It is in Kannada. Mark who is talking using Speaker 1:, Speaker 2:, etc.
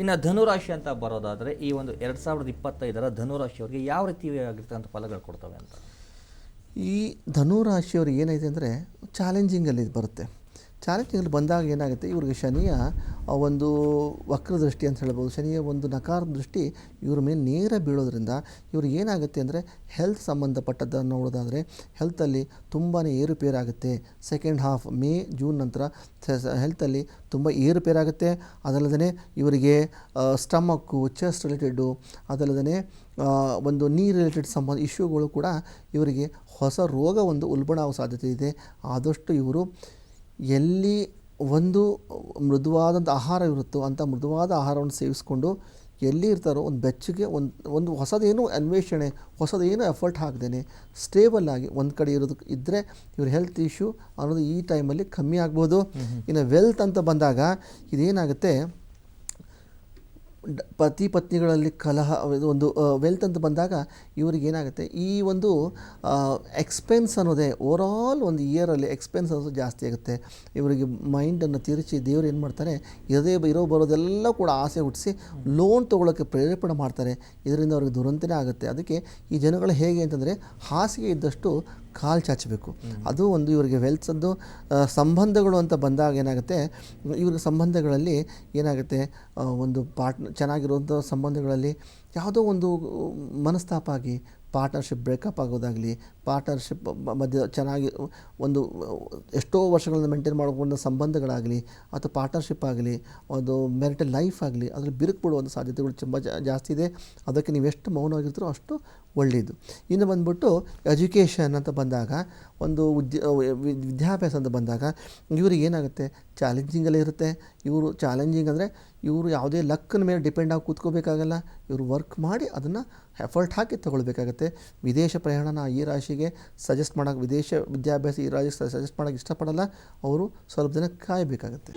Speaker 1: ಇನ್ನು ಧನುರಾಶಿ ಅಂತ ಬರೋದಾದರೆ ಈ ಒಂದು 2025 ಧನುರಾಶಿಯವರಿಗೆ ಯಾವ ರೀತಿ ಆಗಿರ್ತಕ್ಕಂಥ ಫಲಗಳು ಕೊಡ್ತವೆ ಅಂತ?
Speaker 2: ಈ ಧನುರಾಶಿಯವ್ರಿಗೆ ಏನಾಯಿತು ಅಂದರೆ ಚಾಲೆಂಜಿಂಗಲ್ಲಿ ಬರುತ್ತೆ. ಚಾಲೆಂಜಿಂಗಲ್ಲಿ ಬಂದಾಗ ಏನಾಗುತ್ತೆ, ಇವ್ರಿಗೆ ಶನಿಯ ಒಂದು ವಕ್ರದೃಷ್ಟಿ ಅಂತ ಹೇಳ್ಬೋದು, ಶನಿಯ ಒಂದು ನಕಾರ ದೃಷ್ಟಿ ಇವ್ರ ಮೇಲೆ ನೇರ ಬೀಳೋದ್ರಿಂದ ಇವ್ರಿಗೆ ಏನಾಗುತ್ತೆ ಅಂದರೆ ಹೆಲ್ತ್ ಸಂಬಂಧಪಟ್ಟದ್ದನ್ನು ನೋಡೋದಾದರೆ ಹೆಲ್ತಲ್ಲಿ ತುಂಬಾ ಏರುಪೇರಾಗುತ್ತೆ. ಸೆಕೆಂಡ್ ಹಾಫ್ ಮೇ ಜೂನ್ ನಂತರ ಹೆಲ್ತಲ್ಲಿ ತುಂಬ ಏರುಪೇರಾಗುತ್ತೆ. ಅದಲ್ಲದೆ ಇವರಿಗೆ ಸ್ಟಮಕ್ಕು, ಚೆಸ್ಟ್ ರಿಲೇಟೆಡ್ಡು, ಅದಲ್ಲದೆ ಒಂದು ನೀ ರಿಲೇಟೆಡ್ ಇಶ್ಯೂಗಳು ಕೂಡ ಇವರಿಗೆ ಹೊಸ ರೋಗ ಒಂದು ಉಲ್ಬಣ ಸಾಧ್ಯತೆ ಇದೆ. ಆದಷ್ಟು ಇವರು ಎಲ್ಲಿ ಒಂದು ಮೃದುವಾದಂಥ ಆಹಾರ ಇರುತ್ತೋ ಅಂಥ ಮೃದುವಾದ ಆಹಾರವನ್ನು ಸೇವಿಸ್ಕೊಂಡು ಎಲ್ಲಿ ಇರ್ತಾರೋ ಒಂದು ಬೆಚ್ಚಗೆ ಒಂದು ಹೊಸದೇನು ಅನ್ವೇಷಣೆ, ಹೊಸದೇನು ಎಫರ್ಟ್ ಹಾಕ್ದೇನೆ ಸ್ಟೇಬಲ್ ಆಗಿ ಒಂದು ಕಡೆ ಇರೋದಕ್ಕೆ ಇದ್ದರೆ ಇವ್ರ ಹೆಲ್ತ್ ಇಶ್ಯೂ ಅನ್ನೋದು ಈ ಟೈಮಲ್ಲಿ ಕಮ್ಮಿ ಆಗ್ಬೋದು. ಇನ್ನು ವೆಲ್ತ್ ಅಂತ ಬಂದಾಗ ಇದೇನಾಗುತ್ತೆ, ಪತಿ ಪತ್ನಿಗಳಲ್ಲಿ ಕಲಹ, ಒಂದು ವೆಲ್ತ್ ಅಂತ ಬಂದಾಗ ಇವ್ರಿಗೆ ಏನಾಗುತ್ತೆ, ಈ ಒಂದು ಎಕ್ಸ್ಪೆನ್ಸ್ ಅನ್ನೋದೇ ಓವರಾಲ್ ಒಂದು ಇಯರಲ್ಲಿ ಎಕ್ಸ್ಪೆನ್ಸ್ ಅನ್ನೋದು ಜಾಸ್ತಿ ಆಗುತ್ತೆ. ಇವರಿಗೆ ಮೈಂಡನ್ನು ತಿರುಚಿ ದೇವರು ಏನು ಮಾಡ್ತಾರೆ, ಇರೋ ಬರೋದೆಲ್ಲ ಕೂಡ ಆಸೆ ಹುಟ್ಟಿಸಿ ಲೋನ್ ತೊಗೊಳ್ಳೋಕ್ಕೆ ಪ್ರೇರೇಪಣೆ ಮಾಡ್ತಾರೆ. ಇದರಿಂದ ಅವ್ರಿಗೆ ದುರಂತನೇ ಆಗುತ್ತೆ. ಅದಕ್ಕೆ ಈ ಜನಗಳು ಹೇಗೆ ಅಂತಂದರೆ ಹಾಸಿಗೆ ಇದ್ದಷ್ಟು ಕಾಲು ಚಾಚಬೇಕು. ಅದು ಒಂದು ಇವರಿಗೆ ವೆಲ್ತ್ಸದ್ದು ಸಂಬಂಧಗಳು ಅಂತ ಬಂದಾಗ ಏನಾಗುತ್ತೆ, ಇವ್ರಿಗೆ ಸಂಬಂಧಗಳಲ್ಲಿ ಏನಾಗುತ್ತೆ, ಒಂದು ಚೆನ್ನಾಗಿರುವಂಥ ಸಂಬಂಧಗಳಲ್ಲಿ ಯಾವುದೋ ಒಂದು ಮನಸ್ತಾಪ ಆಗಿ ಪಾರ್ಟ್ನರ್ಶಿಪ್ ಬ್ರೇಕಪ್ ಆಗೋದಾಗಲಿ, ಪಾರ್ಟ್ನರ್ಶಿಪ್ ಮಧ್ಯೆ ಚೆನ್ನಾಗಿ ಒಂದು ಎಷ್ಟೋ ವರ್ಷಗಳಿಂದ ಮೇಂಟೈನ್ ಮಾಡಿಕೊಂಡ ಸಂಬಂಧಗಳಾಗಲಿ ಅಥವಾ ಪಾರ್ಟ್ನರ್ಶಿಪ್ ಆಗಲಿ, ಒಂದು ಮ್ಯಾರಿಟಲ್ ಲೈಫ್ ಆಗಲಿ ಅದರಲ್ಲಿ ಬಿರುಕು ಬಿಡುವಂಥ ಸಾಧ್ಯತೆಗಳು ತುಂಬ ಜಾಸ್ತಿ ಇದೆ. ಅದಕ್ಕೆ ನೀವು ಎಷ್ಟು ಮೌನವಾಗಿರ್ತೀರೋ ಅಷ್ಟು ಒಳ್ಳೆಯದು. ಇನ್ನು ಬಂದ್ಬಿಟ್ಟು ಎಜುಕೇಷನ್ ಅಂತ ಬಂದಾಗ, ಒಂದು ವಿದ್ಯಾಭ್ಯಾಸ ಅಂತ ಬಂದಾಗ ಇವ್ರಿಗೆ ಏನಾಗುತ್ತೆ, ಚಾಲೆಂಜಿಂಗಲ್ಲೇ ಇರುತ್ತೆ. ಇವರು ಚಾಲೆಂಜಿಂಗ್ ಅಂದರೆ ಇವರು ಯಾವುದೇ ಲಕ್ಕನ ಮೇಲೆ ಡಿಪೆಂಡ್ ಆಗಿ ಕೂತ್ಕೋಬೇಕಾಗಲ್ಲ. ಇವರು ವರ್ಕ್ ಮಾಡಿ ಅದನ್ನು ಎಫರ್ಟ್ ಹಾಕಿ ತೊಗೊಳ್ಬೇಕಾಗತ್ತೆ. ವಿದೇಶ ಪ್ರಯಾಣನ ಈ ರಾಶಿಗೆ ಸಜೆಸ್ಟ್ ಮಾಡೋಕ್ಕೆ, ವಿದೇಶ ವಿದ್ಯಾಭ್ಯಾಸ ಈ ರಾಶಿಗೆ ಸಜೆಸ್ಟ್ ಮಾಡೋಕ್ಕೆ ಇಷ್ಟಪಡಲ್ಲ. ಅವರು ಸ್ವಲ್ಪ ದಿನ ಕಾಯಬೇಕಾಗತ್ತೆ.